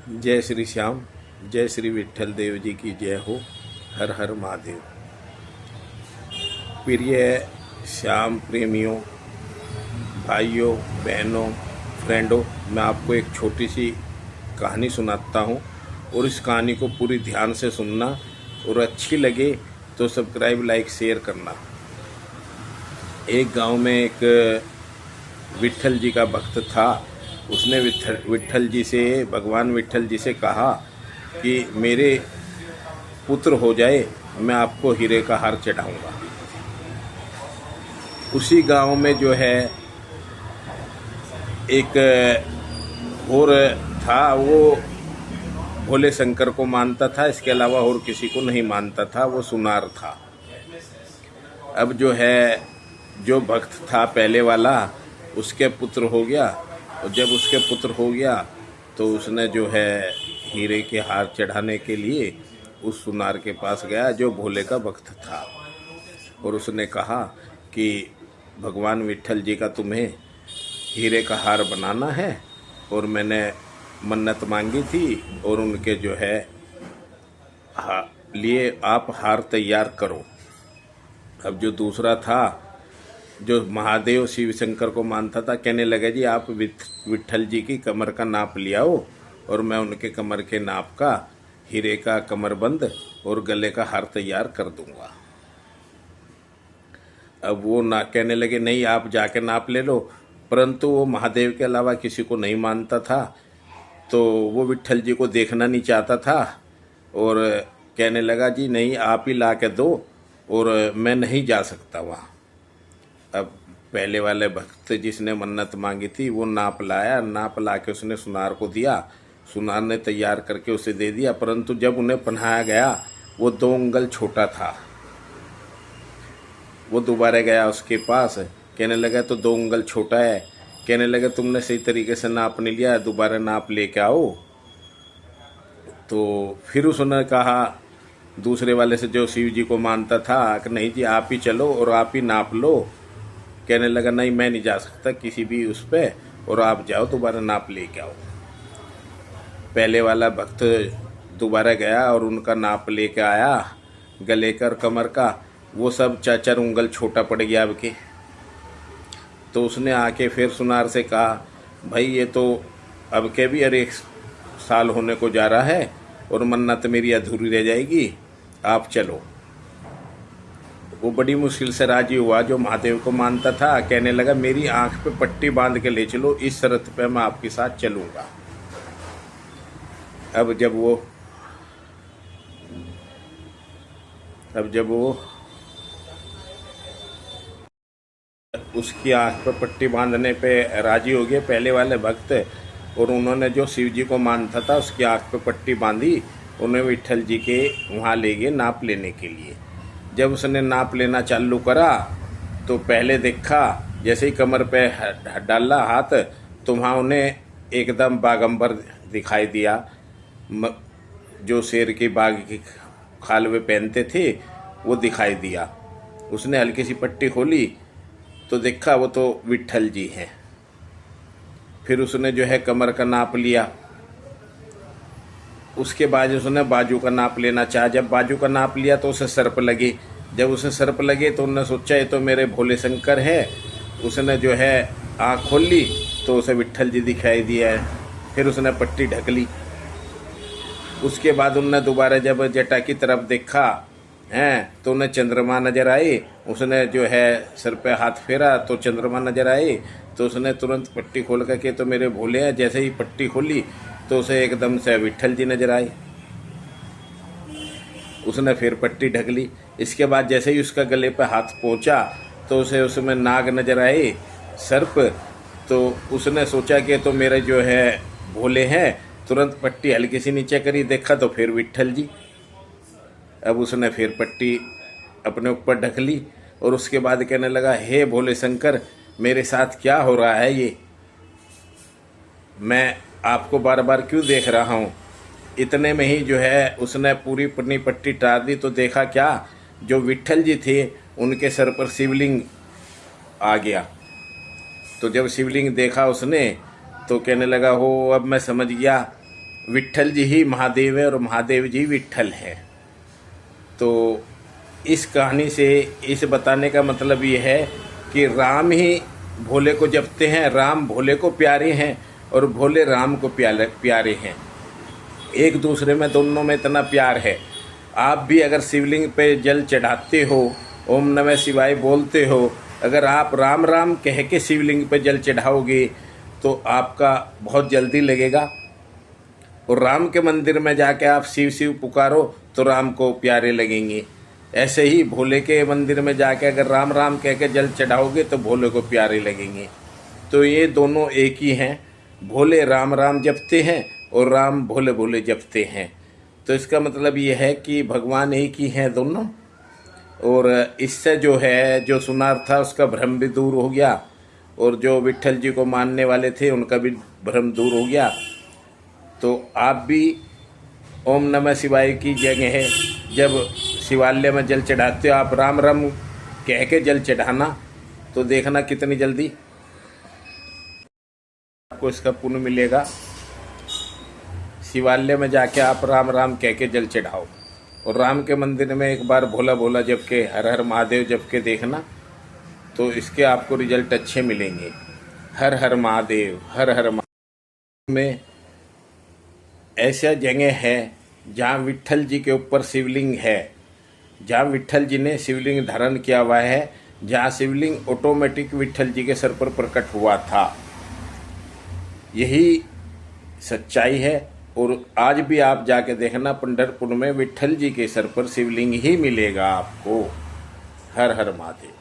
जय श्री श्याम, जय श्री विट्ठल देव जी की जय हो। हर हर महादेव। प्रिय श्याम प्रेमियों, भाइयों, बहनों, फ्रेंडों, मैं आपको एक छोटी सी कहानी सुनाता हूँ और इस कहानी को पूरी ध्यान से सुनना और अच्छी लगे तो सब्सक्राइब, लाइक, शेयर करना। एक गांव में एक विट्ठल जी का भक्त था। उसने विट्ठल जी से, भगवान विट्ठल जी से कहा कि मेरे पुत्र हो जाए, मैं आपको हीरे का हार चढ़ाऊंगा। उसी गांव में जो है एक और था, वो भोले शंकर को मानता था, इसके अलावा और किसी को नहीं मानता था। वो सुनार था। अब जो है, जो भक्त था पहले वाला, उसके पुत्र हो गया। और जब उसके पुत्र हो गया तो उसने जो है हीरे के हार चढ़ाने के लिए उस सुनार के पास गया जो भोले का भक्त था, और उसने कहा कि भगवान विट्ठल जी का तुम्हें हीरे का हार बनाना है और मैंने मन्नत मांगी थी, और उनके जो है लिए आप हार तैयार करो। अब जो दूसरा था, जो महादेव शिव शंकर को मानता था, कहने लगा जी आप विट्ठल जी की कमर का नाप लियाओ और मैं उनके कमर के नाप का हीरे का कमरबंद और गले का हार तैयार कर दूंगा। अब वो ना कहने लगे नहीं, आप जाके नाप ले लो। परंतु वो महादेव के अलावा किसी को नहीं मानता था, तो वो विट्ठल जी को देखना नहीं चाहता था और कहने लगा जी नहीं, आप ही ला के दो और मैं नहीं जा सकता वहाँ। अब पहले वाले भक्त जिसने मन्नत मांगी थी वो नाप लाया, नाप ला के उसने सुनार को दिया। सुनार ने तैयार करके उसे दे दिया, परंतु जब उन्हें पहनाया गया वो 2 उंगल छोटा था। वो दोबारा गया उसके पास, कहने लगा तो 2 उंगल छोटा है। कहने लगा तुमने सही तरीके से नाप नहीं लिया, दोबारा नाप लेके आओ। तो फिर उसने कहा दूसरे वाले से, जो शिव जी को मानता था, कि नहीं जी आप ही चलो और आप ही नाप लो। कहने लगा नहीं, मैं नहीं जा सकता किसी भी उस पे, और आप जाओ दोबारा नाप लेके आओ। पहले वाला भक्त दोबारा गया और उनका नाप लेके आया, गले का और कमर का। वो सब 4 उंगल छोटा पड़ गया अब के। तो उसने आके फिर सुनार से कहा भाई ये तो अब के भी 1 साल होने को जा रहा है और मन्नत मेरी अधूरी रह जाएगी, आप चलो। वो बड़ी मुश्किल से राजी हुआ, जो महादेव को मानता था। कहने लगा मेरी आंख पे पट्टी बांध के ले चलो, इस शर्त पे मैं आपके साथ चलूंगा। अब जब वो उसकी आंख पे पट्टी बांधने पे राजी हो गए पहले वाले भक्त, और उन्होंने जो शिव जी को मानता था उसकी आंख पे पट्टी बांधी, उन्हें विट्ठल जी के वहाँ ले गए नाप लेने के लिए। जब उसने नाप लेना चालू करा तो पहले देखा, जैसे ही कमर पे डाला हाथ, तो वहाँ उन्हें एकदम बागंबर दिखाई दिया। जो शेर की बाग की खाल वे पहनते थे वो दिखाई दिया। उसने हल्की सी पट्टी खोली तो देखा वो तो विट्ठल जी हैं। फिर उसने जो है कमर का नाप लिया। उसके बाद उसने बाजू का नाप लेना चाहा। जब बाजू का नाप लिया तो उसे सर्प लगे। जब उसे सर्प लगे तो उन्होंने सोचा ये तो मेरे भोले शंकर है। उसने जो है आँख खोल ली तो उसे विट्ठल जी दिखाई दिया है। फिर उसने पट्टी ढक ली। उसके बाद उनने दोबारा जब जटा की तरफ देखा तो उन्हें चंद्रमा नजर आए। उसने जो है सर पे हाथ फेरा तो चंद्रमा नजर आए। तो उसने तुरंत पट्टी खोल करके तो मेरे भोले हैं। जैसे ही पट्टी खोली तो उसे एकदम से विट्ठल जी नजर आए। उसने फिर पट्टी ढक ली। इसके बाद जैसे ही उसका गले पे हाथ पहुंचा तो उसे उसमें नाग नजर आए, सर्प। तो उसने सोचा कि तो मेरे जो है भोले हैं। तुरंत पट्टी हल्की सी नीचे करी, देखा तो फिर विट्ठल जी। अब उसने फिर पट्टी अपने ऊपर ढक ली और उसके बाद कहने लगा हे भोले शंकर, मेरे साथ क्या हो रहा है ये? मैं आपको बार बार क्यों देख रहा हूँ? इतने में ही जो है उसने पूरी अपनी पट्टी टार दी तो देखा क्या, जो विट्ठल जी थे उनके सर पर शिवलिंग आ गया। तो जब शिवलिंग देखा उसने तो कहने लगा हो अब मैं समझ गया विट्ठल जी ही महादेव है और महादेव जी विट्ठल है। तो इस कहानी से इस बताने का मतलब ये है कि राम ही भोले को जपते हैं, राम भोले को प्यारे हैं और भोले राम को प्यारे हैं। एक दूसरे में दोनों में इतना प्यार है। आप भी अगर शिवलिंग पे जल चढ़ाते हो, ओम नमः शिवाय बोलते हो, अगर आप राम राम कह के शिवलिंग पे जल चढ़ाओगे तो आपका बहुत जल्दी लगेगा। और राम के मंदिर में जाके आप शिव शिव पुकारो तो राम को प्यारे लगेंगे। ऐसे ही भोले के मंदिर में जाके अगर राम राम कह के जल चढ़ाओगे तो भोले को प्यारे लगेंगे। तो ये दोनों एक ही हैं, भोले राम राम जपते हैं और राम भोले भोले जपते हैं। तो इसका मतलब ये है कि भगवान एक ही हैं दोनों। और इससे जो है, जो सुनार था उसका भ्रम भी दूर हो गया और जो विट्ठल जी को मानने वाले थे उनका भी भ्रम दूर हो गया। तो आप भी ओम नमः शिवाय की जगह है, जब शिवालय में जल चढ़ाते हो आप राम राम कह के जल चढ़ाना, तो देखना कितनी जल्दी आपको इसका पुण्य मिलेगा। शिवालय में जाके आप राम राम कह के जल चढ़ाओ और राम के मंदिर में एक बार भोला भोला जप के, हर हर महादेव जप के देखना, तो इसके आपको रिजल्ट अच्छे मिलेंगे। हर हर महादेव, हर हर महादेव में ऐसा जगह है जहाँ विट्ठल जी के ऊपर शिवलिंग है, जहाँ विट्ठल जी ने शिवलिंग धारण किया हुआ है, जहाँ शिवलिंग ऑटोमेटिक विट्ठल जी के सर पर प्रकट हुआ था। यही सच्चाई है। और आज भी आप जाके देखना, पंढरपुर में विट्ठल जी के सर पर शिवलिंग ही मिलेगा आपको। हर हर महादेव।